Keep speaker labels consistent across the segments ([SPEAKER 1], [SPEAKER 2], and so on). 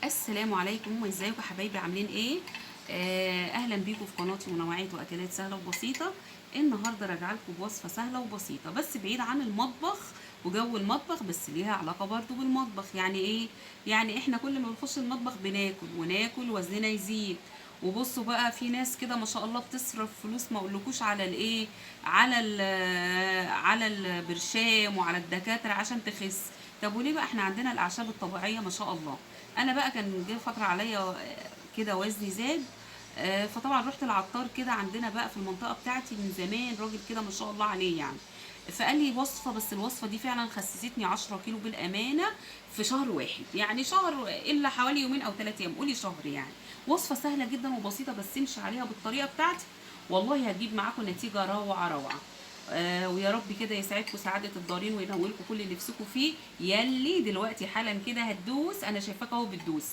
[SPEAKER 1] السلام عليكم، وازيكم يا حبايبي؟ عاملين ايه؟ اهلا بيكم في قناتي منوعات واكلات سهله وبسيطه. النهارده راجعه لكم بوصفه سهله وبسيطه بس بعيد عن المطبخ وجو المطبخ، بس ليها علاقه برضو بالمطبخ. يعني ايه؟ يعني احنا كل ما بنخش المطبخ بناكل وناكل وزننا يزيد. وبصوا بقى، في ناس كده ما شاء الله بتصرف فلوس ما اقولكوش على الايه، على البرشام وعلى الدكاتره عشان تخس. طب وليه بقى؟ احنا عندنا الاعشاب الطبيعيه ما شاء الله. انا بقى كان جه فتره عليا كده وزني زاد. فطبعا رحت العطار كده عندنا بقى في المنطقه بتاعتي من زمان، راجل كده ما شاء الله عليه يعني. فقال لي وصفه، بس الوصفه دي فعلا خسستني 10 كيلو بالامانه في شهر واحد. يعني شهر الا حوالي يومين او 3 ايام، قولي شهر يعني. وصفه سهله جدا وبسيطه، بس امشي عليها بالطريقه بتاعتي والله هتجيب معاكم نتيجه روعه روعه. ويا رب كده يسعدكم سعادة الدارين وينولكم كل اللي نفسكم فيه. يلي دلوقتي حالا كده هتدوس، انا شايفاك اهو بتدوس.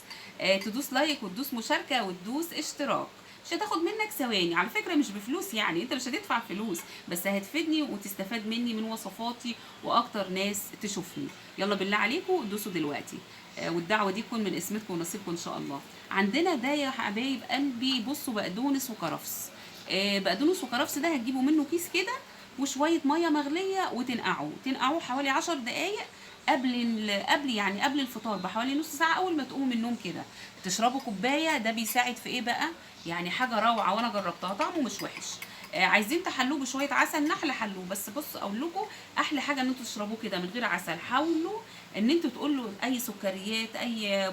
[SPEAKER 1] تدوس لايك وتدوس مشاركة وتدوس اشتراك. مش هتاخد منك ثواني على فكرة، مش بفلوس، يعني انت مش هتدفع فلوس، بس هتفيدني وتستفاد مني من وصفاتي واكتر ناس تشوفني. يلا بالله عليكم دوسوا دلوقتي. والدعوة دي تكون من اسمتكم ونصيبكم ان شاء الله. عندنا ده يا حبايب قلبي، بصوا، بقدونس وكرفس. بقدونس وكرفس ده هتجيبوا منه كيس كده، وشويه ميه مغليه تنقعوه حوالي 10 دقائق قبل الفطار بحوالي نص ساعه. اول ما تقوموا من النوم كده تشربوا كوبايه، ده بيساعد في ايه بقى؟ يعني حاجه روعه وانا جربتها، طعمه مش وحش. عايزين تحلوه بشويه عسل نحل حلوه، بس بص اقول لكم، احلى حاجه ان انتوا تشربوه كده من غير عسل. حاولوا ان انتوا تقولوا اي سكريات،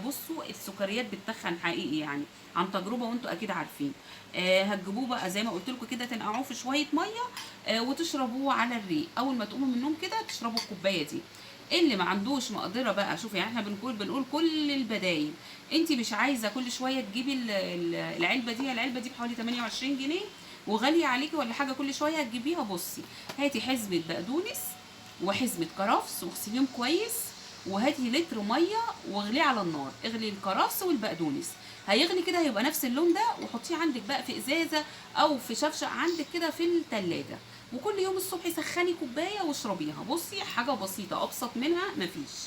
[SPEAKER 1] بصوا السكريات بتتخن حقيقي يعني، عن تجربه وانتوا اكيد عارفين. هتجيبوه بقى زي ما قلت لكم كده، تنقعوه في شويه ميه وتشربوه على الريق. اول ما تقوموا من النوم كده تشربوا الكوبايه دي. اللي ما عندوش مقدره بقى، شوفي يعني احنا بنقول كل البدايل. انت مش عايزه كل شويه تجيبي العلبه دي، العلبه دي بحوالي 28 جنيه، وغاليه عليكي ولا حاجه كل شويه هتجيبيها. بصي، هاتي حزمه بقدونس وحزمه كرفس واغسليهم كويس، وهاتي لتر ميه واغليه على النار. اغلي الكرفس والبقدونس، هيغلي كده هيبقى نفس اللون ده، وحطيه عندك بقى في ازازه او في شفشق عندك كده في التلاجة. وكل يوم الصبح سخني كوبايه واشربيها. بصي، حاجه بسيطه ابسط منها مفيش.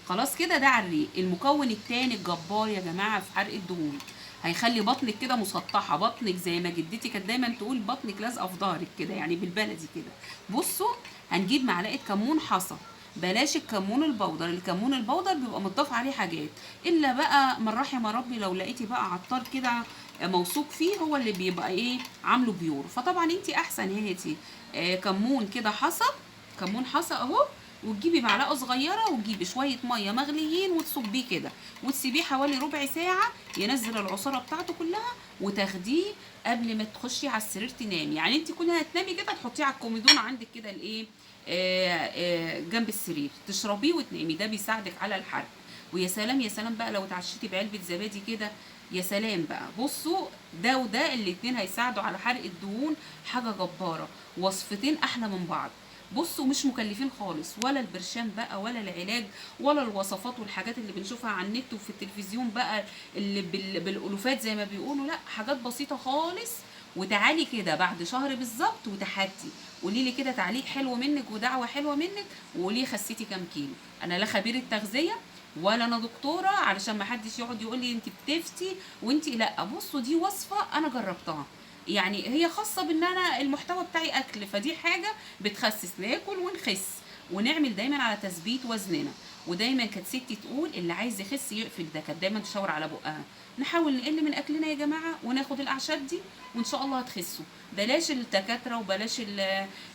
[SPEAKER 1] خلاص كده، ده على الريق. المكون التاني الجبار يا جماعه في حرق الدهون، هيخلي بطنك كده مسطحه، بطنك زي ما جدتي كانت دايما تقول بطنك لازقه في ظهرك كده، يعني بالبلدي كده. بصوا، هنجيب معلقه كمون حصى. بلاش الكمون البودر، الكمون البودر بيبقى متضاف عليه حاجات، الا بقى من رحم ربي لو لقيتي بقى عطار كده موثوق فيه، هو اللي بيبقى ايه عامله بيور. فطبعا انت احسن هاتي كمون كده حصى، كمون حصى اهو. وتجيبي معلقه صغيره وتجيبي شويه ميه مغليين وتصبيه كده، وتسيبيه حوالي ربع ساعه ينزل العصاره بتاعته كلها، وتاخديه قبل ما تخشي على السرير تنامي. يعني انت كل هتنامي كده تحطيه على الكوميدون عندك كده الايه، جنب السرير، تشربيه وتنامي. ده بيساعدك على الحرق. ويا سلام يا سلام بقى لو اتعشيتي بعلبه زبادي كده، يا سلام بقى. بصوا، ده وده الاتنين هيساعدوا على حرق الدهون، حاجه جباره. وصفتين احلى من بعض. بصوا، مش مكلفين خالص، ولا البرشام بقى ولا العلاج ولا الوصفات والحاجات اللي بنشوفها على النت وفي التلفزيون بقى، اللي بالالوفات زي ما بيقولوا. لا، حاجات بسيطه خالص. وتعالي كده بعد شهر بالظبط وتحدي، قولي لي كده تعليق حلو منك ودعوه حلوه منك، وقولي خسيتي كام كيلو. انا لا خبيره تغذيه ولا انا دكتوره علشان ما حدش يقعد يقول لي انت بتفتي وانت لا. بصوا، دي وصفه انا جربتها، يعني هي خاصه بان انا المحتوى بتاعي اكل، فدي حاجه بتخسس، ناكل ونخس ونعمل دايما على تثبيت وزننا. ودايما كانت ستي تقول اللي عايز يخس يقفل، ده كانت دايما تشاور على بقها. نحاول نقل من اكلنا يا جماعه وناخد الاعشاب دي، وان شاء الله هتخسوا. بلاش الدكاتره وبلاش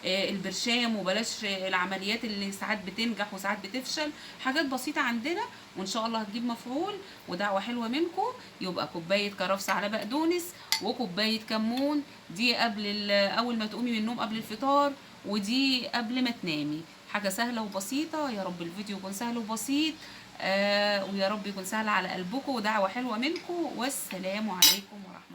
[SPEAKER 1] البرشام وبلاش العمليات اللي ساعات بتنجح وساعات بتفشل. حاجات بسيطه عندنا وان شاء الله هتجيب مفعول. ودعوه حلوه منكم، يبقى كوبايه كرفس على بقدونس وكوبايه كمون، دي اول ما تقومي من النوم قبل الفطار، ودي قبل ما تنامي. حاجه سهله وبسيطه. يا رب الفيديو يكون سهل وبسيط، ويا رب يكون سهل على قلبكم، ودعوه حلوه منكم. والسلام عليكم ورحمه الله.